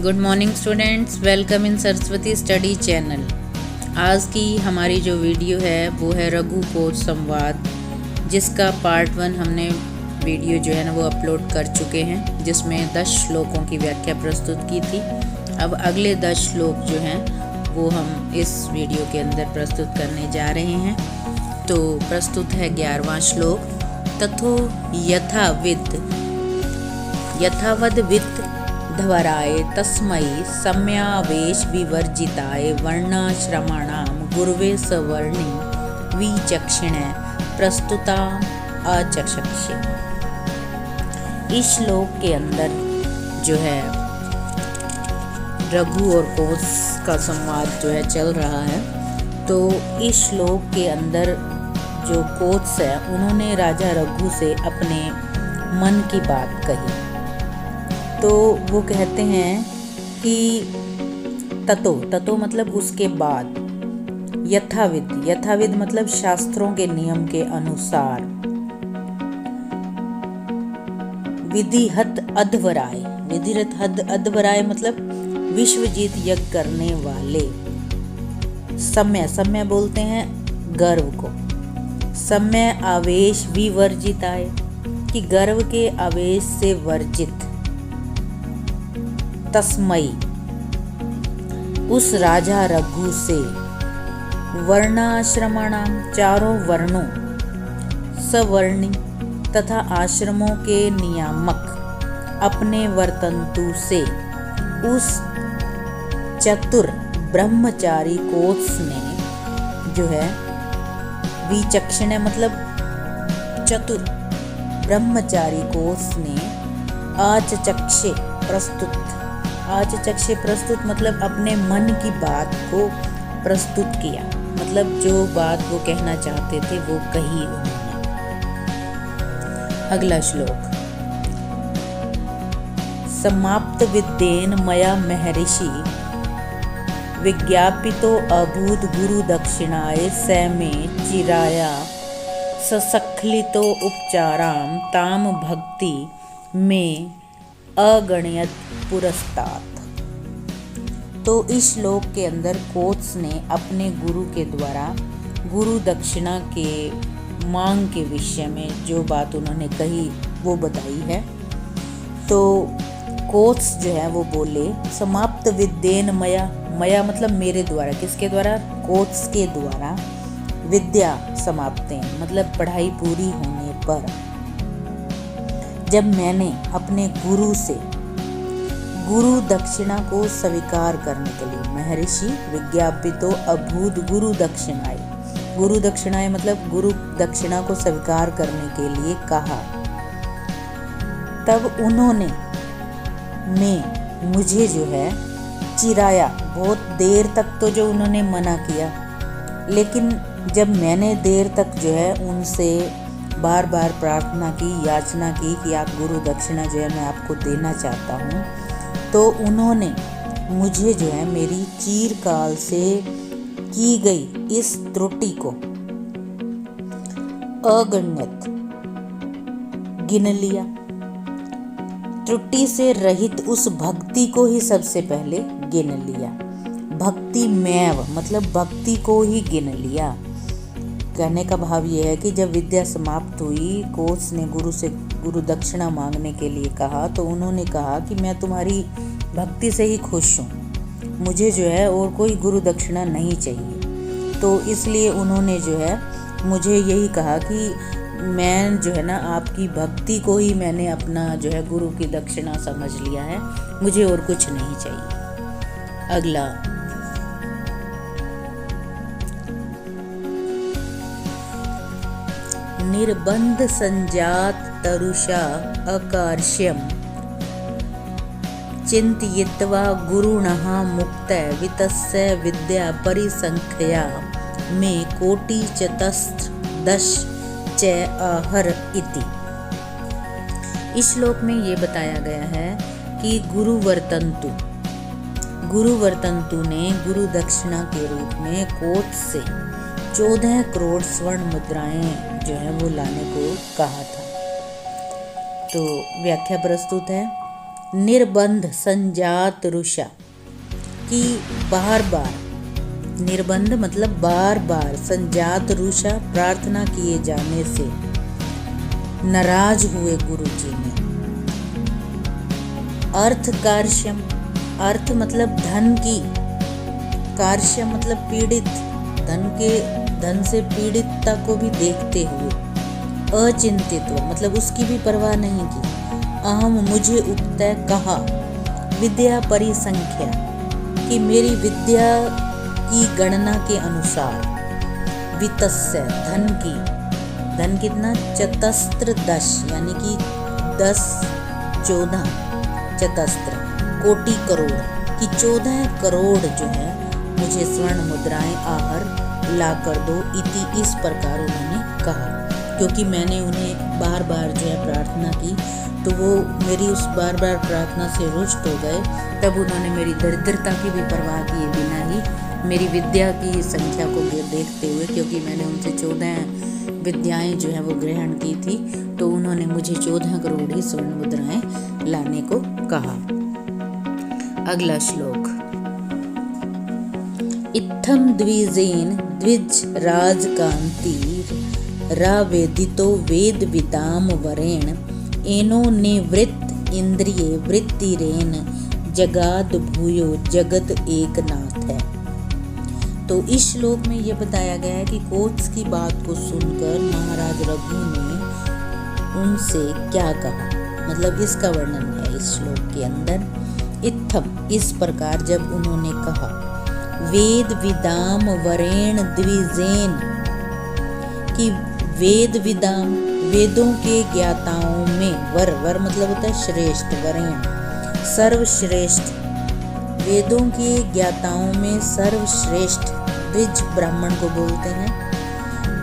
Good morning students, welcome in Saraswati study channel. आज की हमारी जो वीडियो है वो है रघु कोच संवाद, जिसका पार्ट 1 हमने वीडियो जो है ना वो अपलोड कर चुके हैं, जिसमें 10 श्लोकों की व्याख्या प्रस्तुत की थी। अब अगले 10 श्लोक जो हैं वो हम इस वीडियो के अंदर प्रस्तुत करने जा रहे हैं। तो प्रस्तुत है 11वां श्लोक। तथो यथावद वित्त धवराय तस्मै सम्यावेश विवर्जिताय वर्णाश्रमाणां गुरुवे सवर्णी विचक्षिण प्रस्तुता अचक्षे। इस श्लोक के अंदर जो है रघु और कोच का संवाद जो है चल रहा है। तो इस श्लोक के अंदर जो कोच है उन्होंने राजा रघु से अपने मन की बात कही। तो वो कहते हैं कि ततो मतलब उसके बाद, यथाविध मतलब शास्त्रों के नियम के अनुसार, विधिहत अध्वराय मतलब विश्वजीत यज्ञ करने वाले, सम्य बोलते हैं गर्व को, सम्य आवेश विवर्जिताय कि गर्व के आवेश से वर्जित, तस्मै उस राजा रघु से, वर्णाश्रमाणाम चारों वर्णों, सवर्णी तथा आश्रमों के नियामक अपने वर्तंतु से उस चतुर ब्रह्मचारी कोच ने जो है, विचक्षण मतलब चतुर ब्रह्मचारी कोच ने आचक्षे प्रस्तुत मतलब अपने मन की बात को प्रस्तुत किया, मतलब जो बात वो कहना चाहते थे वो कही उन्होंने। अगला श्लोक। समाप्त विद्येन मया महर्षि विज्ञापितो अभूत गुरु दक्षिणाय सैमे चिराया ससखलितो उपचाराम ताम भक्ति में अगणयत पुरस्तात। तो इस श्लोक के अंदर कोच ने अपने गुरु के द्वारा गुरु दक्षिणा के मांग के विषय में जो बात उन्होंने कही वो बताई है। तो कोच जो है वो बोले, समाप्त विद्येन मया मतलब मेरे द्वारा, किसके द्वारा? कोच के द्वारा, विद्या समाप्तेन मतलब पढ़ाई पूरी होने पर, जब मैंने अपने गुरु से गुरु दक्षिणा को स्वीकार करने के लिए, महर्षि विज्ञापितो अभूत गुरु दक्षिणाएं मतलब गुरु दक्षिणा को स्वीकार करने के लिए कहा, तब उन्होंने मुझे जो है चिराया, बहुत देर तक तो जो उन्होंने मना किया, लेकिन जब मैंने देर तक जो है उनसे बार बार प्रार्थना की, याचना की कि आप गुरु दक्षिणा जो है मैं आपको देना चाहता हूँ, तो उन्होंने मुझे जो है मेरी चिरकाल से की गई इस त्रुटि को अगण्यत गिन लिया। त्रुटि से रहित उस भक्ति को ही सबसे पहले गिन लिया। भक्ति मैव मतलब भक्ति को ही गिन लिया। कहने का भाव ये है कि जब विद्या समाप्त हुई, कोच ने गुरु से गुरु दक्षिणा मांगने के लिए कहा, तो उन्होंने कहा कि मैं तुम्हारी भक्ति से ही खुश हूँ, मुझे जो है और कोई गुरु दक्षिणा नहीं चाहिए। तो इसलिए उन्होंने जो है मुझे यही कहा कि मैं जो है ना आपकी भक्ति को ही मैंने अपना जो है गुरु की दक्षिणा समझ लिया है, मुझे और कुछ नहीं चाहिए। अगला। निर्बंध संजात तरुषा अकार्ष्यम चिंतयित्वा गुरुणः मुक्त वितस्य विद्या परिसंख्या में कोटि चतस्र दश च आहर इति। इस श्लोक में ये बताया गया है कि गुरु वर्तंतु ने गुरु दक्षिणा के रूप में कोच से 14 करोड़ स्वर्ण मुद्राएं जो है वो लाने को कहा था। तो व्याख्या प्रस्तुत है। निर्बंध संजात रुषा कि बार बार, निर्बंध मतलब बार बार, संजात रुषा प्रार्थना किए जाने से नाराज हुए गुरु जी ने। अर्थ कार्श्यम, अर्थ मतलब धन की, कार्श्यम मतलब पीड़ित, धन से पीड़ितता को भी देखते हुए, अचिंतित्व मतलब उसकी भी परवाह नहीं की, अहम मुझे उपतय कहा, विद्या परिसंख्या कि मेरी विद्या की गणना के अनुसार, वित्तस्य धन की, धन कितना, चतस्त्र 10 यानी कि 10 14 चतस्त्र, कोटि करोड़ कि 14 करोड़ जो है मुझे स्वर्ण मुद्राएं आहर ला कर दो, इति इस प्रकार उन्होंने कहा। क्योंकि मैंने उन्हें बार बार जो है प्रार्थना की तो वो मेरी उस बार बार प्रार्थना से रुष्ट हो गए। तब उन्होंने मेरी दरिद्रता की भी परवाह किए बिना ही मेरी विद्या की संख्या को देखते हुए, क्योंकि मैंने उनसे 14 विद्याएं जो है वो ग्रहण की थी, तो उन्होंने मुझे 14 करोड़ ही स्वर्ण मुद्राएं लाने को कहा। अगला श्लोक, इत्थम द्विजेन द्विज राजकांति रावेदितो वेद विदाम वरेण एनो निवृत्त इंद्रिये वृत्तिरेन जगाद भूयो जगत एकनाथ है। तो इस श्लोक में यह बताया गया है कि कोत्स की बात को सुनकर महाराज रघु ने उनसे क्या कहा, मतलब इसका वर्णन है इस श्लोक के अंदर। इत्थम इस प्रकार जब उन्होंने कहा, वेद विदाम वरेण द्विजेन कि वेद विदाम वेदों के ज्ञाताओं में, वर मतलब होता है श्रेष्ठ, वरेण सर्वश्रेष्ठ, वेदों के ज्ञाताओं में सर्वश्रेष्ठ द्विज ब्राह्मण को बोलते हैं,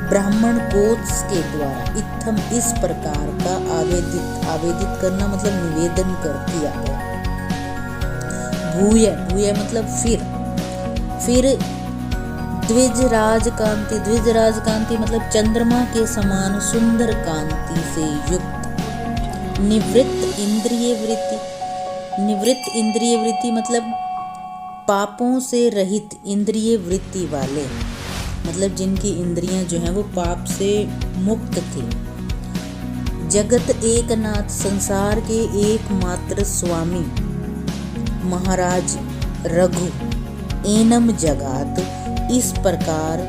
ब्राह्मण कोत्स के द्वारा इत्थम इस प्रकार का आवेदित करना मतलब निवेदन कर किया गया। भूय मतलब फिर द्विज राजकांति मतलब चंद्रमा के समान सुंदर कांति से युक्त, निवृत्त इंद्रिय वृत्ति मतलब पापों से रहित इंद्रिय वृत्ति वाले, मतलब जिनकी इंद्रियां जो हैं वो पाप से मुक्त थी। जगत एकनाथ संसार के एकमात्र स्वामी महाराज रघु, एनम जगात इस प्रकार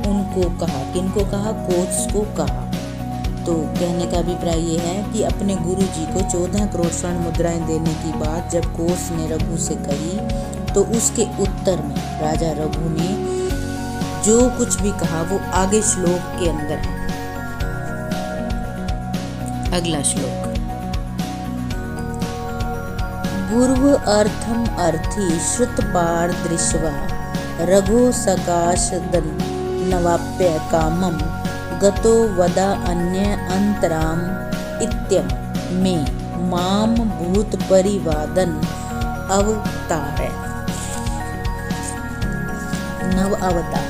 उनको कहा, किनको कहा, कोत्स को कहा। तो कहने का अभिप्राय ये है कि अपने गुरु जी को 14 करोड़ स्वर्ण मुद्राएं देने की बात जब कोत्स ने रघु से कही तो उसके उत्तर में राजा रघु ने जो कुछ भी कहा वो आगे श्लोक के अंदर है। अगला श्लोक, गुरु अर्थम अर्थी श्रुत पार दृश्वा रघु सकाश नवाप्य कामम गतो वदा अन्य अंतराम इत्यम में माम भूत परिवादन अवतार, नव अवतार।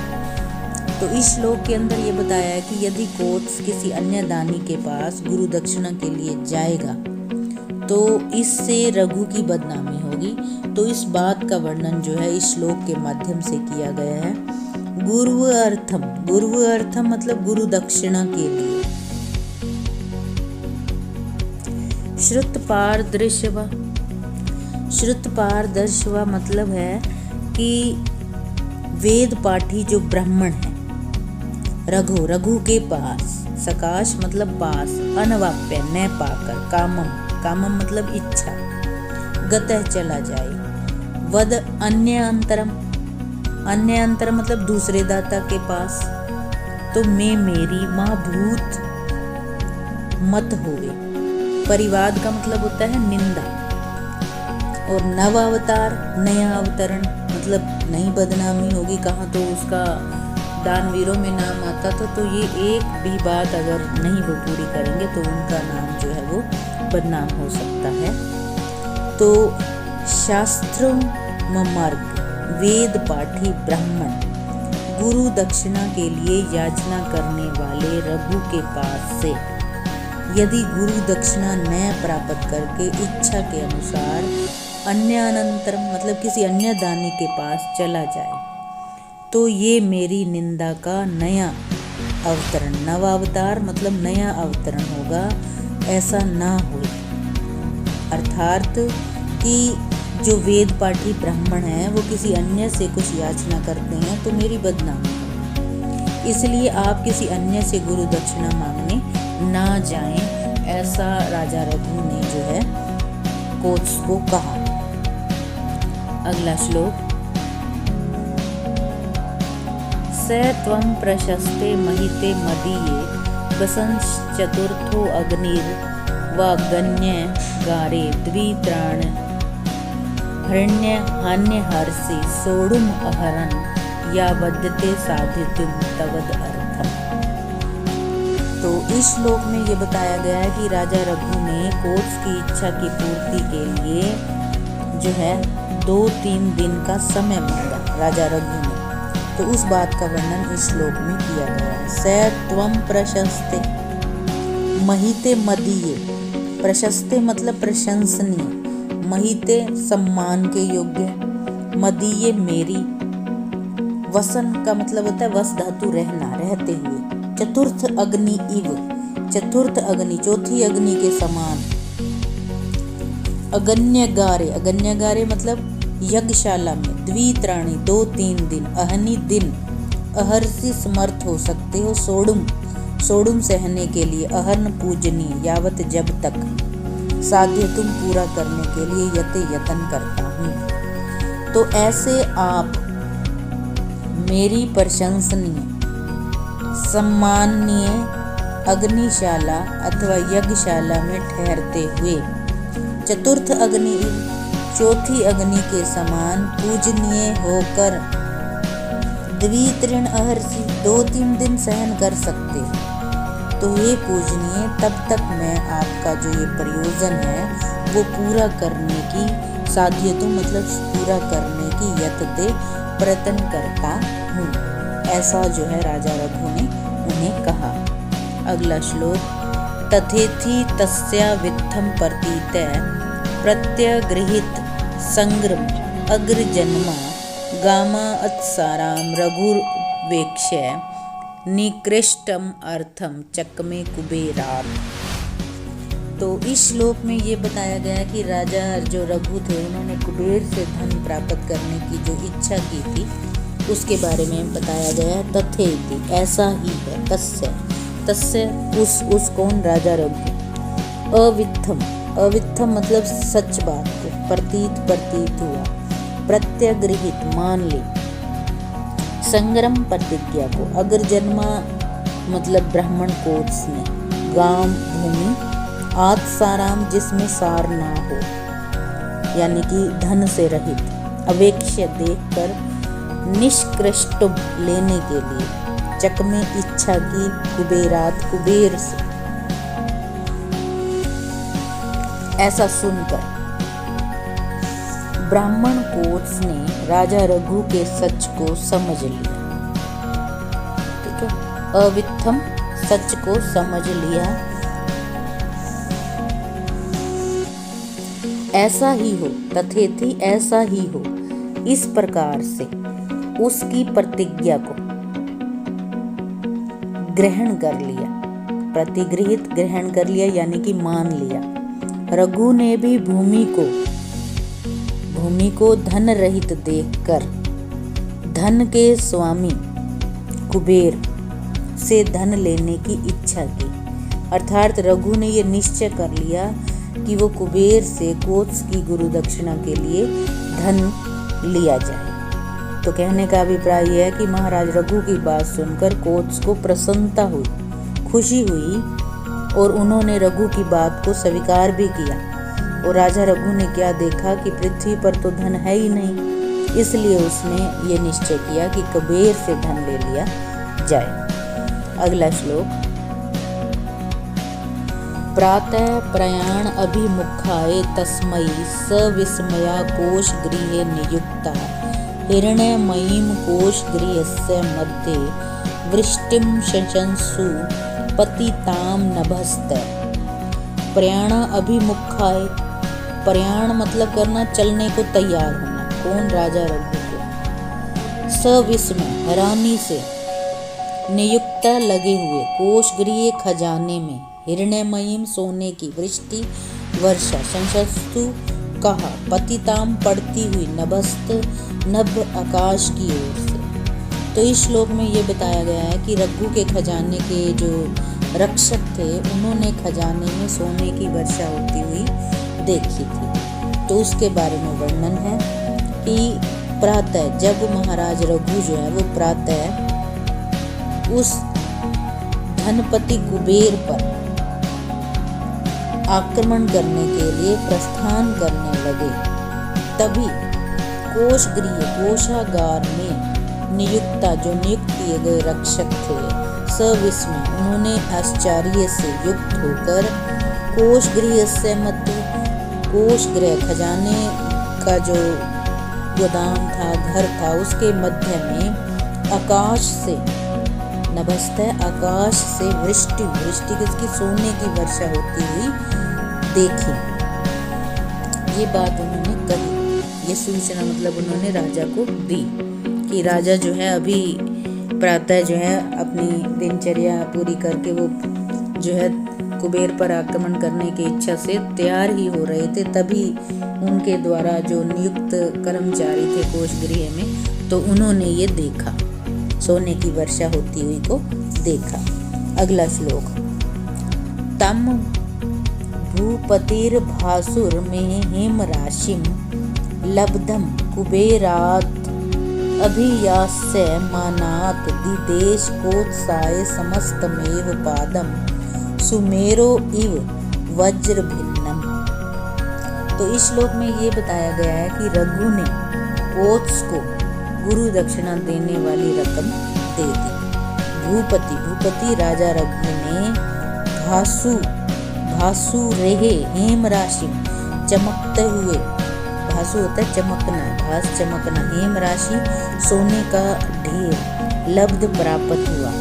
तो इस श्लोक के अंदर ये बताया है कि यदि कोत्स किसी अन्य दानी के पास गुरु दक्षिणा के लिए जाएगा तो इससे रघु की बदनामी होगी। तो इस बात का वर्णन जो है इस श्लोक के माध्यम से किया गया है। गुरु अर्थम मतलब गुरु दक्षिणा के लिए। श्रुत पारदर्शवा मतलब है कि वेद पाठी जो ब्राह्मण है, रघु के पास, सकाश मतलब पास, अनवाप्य न पाकर, कामम मतलब इच्छा, गतः चला जाए, वद अन्य अंतरम मतलब दूसरे दाता के पास, तो मैं मेरी माँ भूत मत होवे। परिवाद का मतलब होता है निंदा, और नव अवतार नया अवतरण मतलब नई बदनामी होगी। कहाँ तो उसका दानवीरों में नाम आता था, तो ये एक भी बात अगर नहीं वो पूरी करेंगे तो उनका नाम जो है वो बदनाम हो सकता है। तो शास्त्रों मार्ग वेद पाठी ब्राह्मण गुरु दक्षिणा के लिए याचना करने वाले रघु के पास से यदि गुरु दक्षिणा न प्राप्त करके इच्छा के अनुसार अन्य अनंतरम मतलब किसी अन्य दानी के पास चला जाए तो ये मेरी निंदा का नया अवतरण, नवावतार मतलब नया अवतरण होगा, ऐसा ना हो। अर्थात कि जो वेद पाठी ब्राह्मण हैं वो किसी अन्य से कुछ याचना करते हैं तो मेरी बदनामी है, इसलिए आप किसी अन्य से गुरु दक्षिणा मांगने ना जाएं, ऐसा राजा रघु ने जो है कोत्स को कहा। अगला श्लोक, स त्वं प्रशस्ते महिते मदीये वसंश्चतुर्थो अग्निर् वागन्य गारे द्वित्राण हरण्य हान्य हर्षि सोडुम अहरन या वद्यते साधितुम तवद अर्थम। तो इस श्लोक में ये बताया गया है कि राजा रघु ने कोत्स की इच्छा की पूर्ति के लिए जो है 2-3 दिन का समय मांगा राजा रघु ने। तो उस बात का वर्णन इस श्लोक में किया गया है। स त्वं प्रशस्ते महिते मदीये, प्रशस्ते मतलब प्रशंसनीय, महिते सम्मान के योग्य, मदीये मेरी, वसन का मतलब होता है वस धातु रहना, रहते हुए, चतुर्थ अग्नि इव, चतुर्थ अग्नि चौथी अग्नि के समान, अगन्यगारे, अगन्यगारे मतलब यज्ञशाला में, द्वित्राणी 2-3 दिन, अहनि दिन, अहर्षि समर्थ हो सकते हो, सोडुम सोडुम सहने के लिए, अहर्न पूजनीय यावत जब तक, साध्य तुम पूरा करने के लिए यते यतन करता हूँ। तो ऐसे आप मेरी प्रशंसनीय सम्माननीय अग्निशाला अथवा यज्ञशाला में ठहरते हुए, चतुर्थ अग्नि चौथी अग्नि के समान पूजनीय होकर, द्वितृण अहर्षि 2-3 दिन सहन कर सकते हो, तो ये पूजनीय तब तक मैं आपका जो ये प्रयोजन है वो पूरा करने की साध्यतु मतलब पूरा करने की यतते प्रयत्न करता हूँ, ऐसा जो है राजा रघु ने उन्हें कहा। अगला श्लोक, तथेति तस्या वित्थम प्रतीते प्रत्यगृहित संग्रम अग्रजन्मा गामा अत्साराम रघुर्वेक्ष्य निकृष्टम अर्थम चक्मे कुबेरार। तो इस श्लोक में ये बताया गया कि राजा जो रघु थे उन्होंने कुबेर से धन प्राप्त करने की जो इच्छा की थी उसके बारे में बताया गया। तथेति ऐसा ही है, तस्य तस्य उस कौन राजा रघु, अवित्थम अवित्थम मतलब सच बात को, प्रतीत हुआ, प्रत्यगृहित मान ली, संग्रम प्रतिज्ञा को, अगर जन्मा मतलब ब्राह्मण कोत्स ने, गाम भूमि, आत्साराम जिसमें सार ना हो यानी कि धन से रहित, अवेक्ष्य देखकर, निष्कृष्टुम लेने के लिए, चकमे इच्छा की, कुबेरात कुबेर से, ऐसा सुनकर ब्राह्मण कोत्स ने राजा रघु के सच को समझ लिया। ठीक है, अवित्थम सच को समझ लिया। ऐसा ही हो, तथेति ऐसा ही हो, इस प्रकार से उसकी प्रतिज्ञा को ग्रहण कर लिया, प्रतिगृहित ग्रहण कर लिया यानी कि मान लिया। रघु ने भी भूमि को धन रहित देखकर धन के स्वामी कुबेर से धन लेने की इच्छा की, अर्थात रघु ने यह निश्चय कर लिया कि वो कुबेर से कोत्स की गुरु दक्षिणा के लिए धन लिया जाए। तो कहने का अभिप्राय यह है कि महाराज रघु की बात सुनकर कोत्स को प्रसन्नता हुई, खुशी हुई और उन्होंने रघु की बात को स्वीकार भी किया। और राजा रघु ने क्या देखा कि पृथ्वी पर तो धन है ही नहीं, इसलिए उसने ये निश्चय किया कि कुबेर से धन ले लिया जाए। अगला श्लोक, प्रातः प्रयाण अभिमुखाय तस्मै सविस्मया कोश गृहे नियुक्ता हिरण्यमयीं कोश गृहस्य मध्ये वृष्टिं शशंसु पतितां नभस्त प्रयाण अभिमुखाय, प्रयाण मतलब करना, चलने को तैयार होना। कौन? राजा रघु को। सविस्मय, हैरानी से, नियुक्ता लगे हुए, कोषगृह खजाने में, हिरण्यमयीम सोने की, वृष्टि वर्षा, संशस्तु कहा, पतिताम पड़ती हुई, नभस्त नभ आकाश की ओर से। तो इस श्लोक में ये बताया गया है कि रघु के खजाने के जो रक्षक थे उन्होंने खजाने में सोने की वर्षा होती हुई देखी थी। तो उसके बारे में वर्णन है कि प्रातः जब महाराज रघु जो है वो प्रातः उस धनपति कुबेर पर आक्रमण करने के लिए प्रस्थान करने लगे, तभी कोषगृह, कोषागार में नियुक्ता, जो नियुक्त किए गए रक्षक थे, सविस्मय, उन्होंने आश्चर्य से युक्त होकर कोषगृह से मत, कोषगृह खजाने का जो गोदाम था, घर था, उसके मध्य में आकाश से, नभस्त आकाश से वृष्टि, वृष्टि किसकी? सोने की वर्षा होती हुई देखी। ये बात उन्होंने कही, ये सूचना मतलब उन्होंने राजा को दी कि राजा जो है अभी प्रातः जो है अपनी दिनचर्या पूरी करके वो जो है कुबेर पर आक्रमण करने की इच्छा से तैयार ही हो रहे थे, तभी उनके द्वारा जो नियुक्त कर्मचारी थे कोषगृह में, तो उन्होंने ये देखा, सोने की वर्षा होती हुई को देखा। अगला श्लोक, तम भूपतिर भासुर में हेम राशिम लब्धम कुबेरात अभियास्य मानात दिदेश कोत्साय समस्तमेव पादम सुमेरो इव वज्र भिन्नम। तो इस श्लोक में ये बताया गया है कि रघु ने कोत्स को गुरु दक्षिणा देने वाली रकम दे दी। भूपति, भूपति राजा रघु ने भासु रहे हेम राशि, चमकते हुए, भासु होता है चमकना, भास चमकना, हेम राशि सोने का ढेर लब्ध प्राप्त हुआ।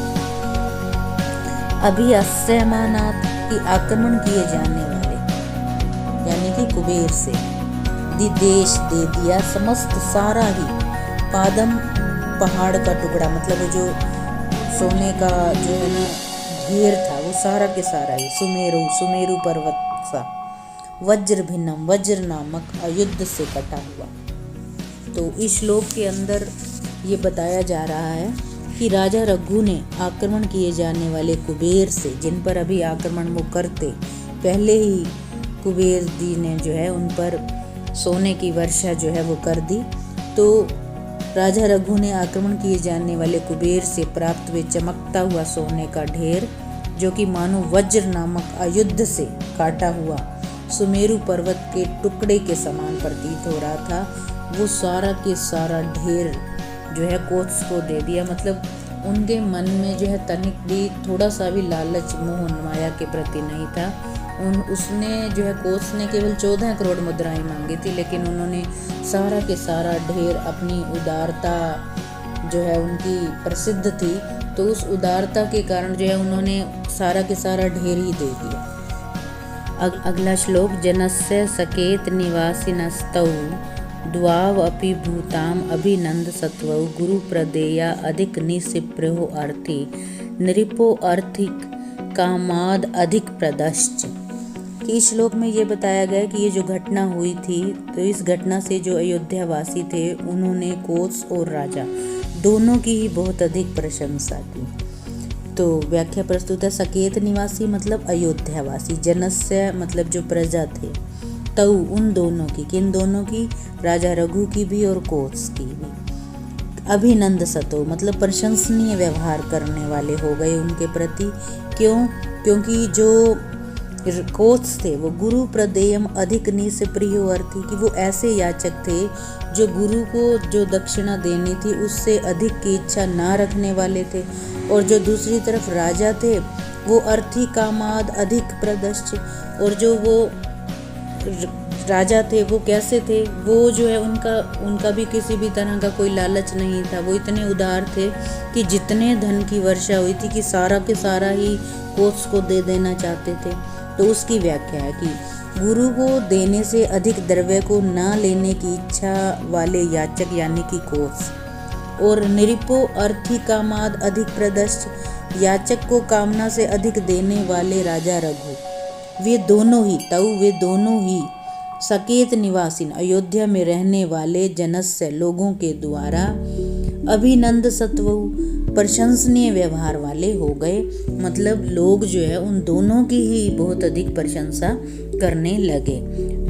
अभी अस्यमानात की आक्रमण किए जाने वाले, यानी कि कुबेर से, दिदेश दे दिया, समस्त सारा ही, पादम पहाड़ का टुकड़ा, मतलब वो जो सोने का जो है ना ढेर था वो सारा के सारा ही, सुमेरु, सुमेरु पर्वत सा, वज्र भिन्नम, वज्र नामक अयुद्ध से कटा हुआ। तो इस श्लोक के अंदर ये बताया जा रहा है कि राजा रघु ने आक्रमण किए जाने वाले कुबेर से, जिन पर अभी आक्रमण वो करते, पहले ही कुबेर जी ने जो है उन पर सोने की वर्षा जो है वो कर दी। तो राजा रघु ने आक्रमण किए जाने वाले कुबेर से प्राप्त हुए चमकता हुआ सोने का ढेर, जो कि मानो वज्र नामक आयुध से काटा हुआ सुमेरु पर्वत के टुकड़े के समान प्रतीत हो रहा था, वो सारा के सारा ढेर जो है कोत्स को दे दिया। मतलब उनके मन में जो है तनिक भी, थोड़ा सा भी लालच, मोह माया के प्रति नहीं था। उसने जो है कोत्स ने केवल 14 करोड़ मुद्राएं मांगी थी, लेकिन उन्होंने सारा के सारा ढेर, अपनी उदारता जो है उनकी प्रसिद्ध थी, तो उस उदारता के कारण जो है उन्होंने सारा के सारा ढेर ही दे दिया। अगला श्लोक, जनस्य सकेत निवासिनस्तौ द्वाव अपि भूताम अभिनंद सत्वौ गुरु प्रदेया अधिक निसिप्रो अर्थी नृपो अर्थिक कामाद अधिक प्रदश्च। इस श्लोक में ये बताया गया कि ये जो घटना हुई थी, तो इस घटना से जो अयोध्यावासी थे उन्होंने कोत्स और राजा दोनों की ही बहुत अधिक प्रशंसा की। तो व्याख्या प्रस्तुत है, सकेत निवासी मतलब अयोध्यावासी, जनस्य मतलब जो प्रजा थे, तऊ उन दोनों की, किन दोनों की? राजा रघु की भी और कोत्स की भी। अभिनंद सतो मतलब प्रशंसनीय व्यवहार करने वाले हो गए उनके प्रति। क्यों? क्योंकि जो कोत्स थे वो गुरु प्रदेयम अधिक निसिप्रियो अर्थी, कि वो ऐसे याचक थे जो गुरु को जो दक्षिणा देनी थी उससे अधिक की इच्छा ना रखने वाले थे। और जो दूसरी तरफ राजा थे वो अर्थी कामाद अधिक प्रदश्च, और जो वो राजा थे वो कैसे थे? वो जो है उनका भी किसी भी तरह का कोई लालच नहीं था। वो इतने उदार थे कि जितने धन की वर्षा हुई थी कि सारा के सारा ही कोत्स को दे देना चाहते थे। तो उसकी व्याख्या है कि गुरु को देने से अधिक द्रव्य को न लेने की इच्छा वाले याचक यानी कि कोस, और निरिपो अर्थी कामाद अधिक प्रदर्श याचक को कामना से अधिक देने वाले राजा रघु, वे दोनों ही सकेत निवासीन अयोध्या में रहने वाले जनस्य लोगों के द्वारा अभिनंद सत्व प्रशंसनीय व्यवहार वाले हो गए। मतलब लोग जो है उन दोनों की ही बहुत अधिक प्रशंसा करने लगे।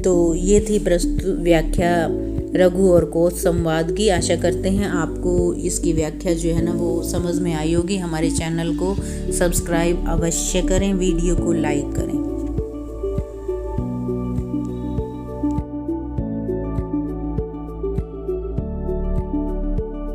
तो ये थी प्रस्तुत व्याख्या रघु और कोस संवाद की। आशा करते हैं आपको इसकी व्याख्या जो है ना वो समझ में आई होगी। हमारे चैनल को सब्सक्राइब अवश्य करें, वीडियो को लाइक करें।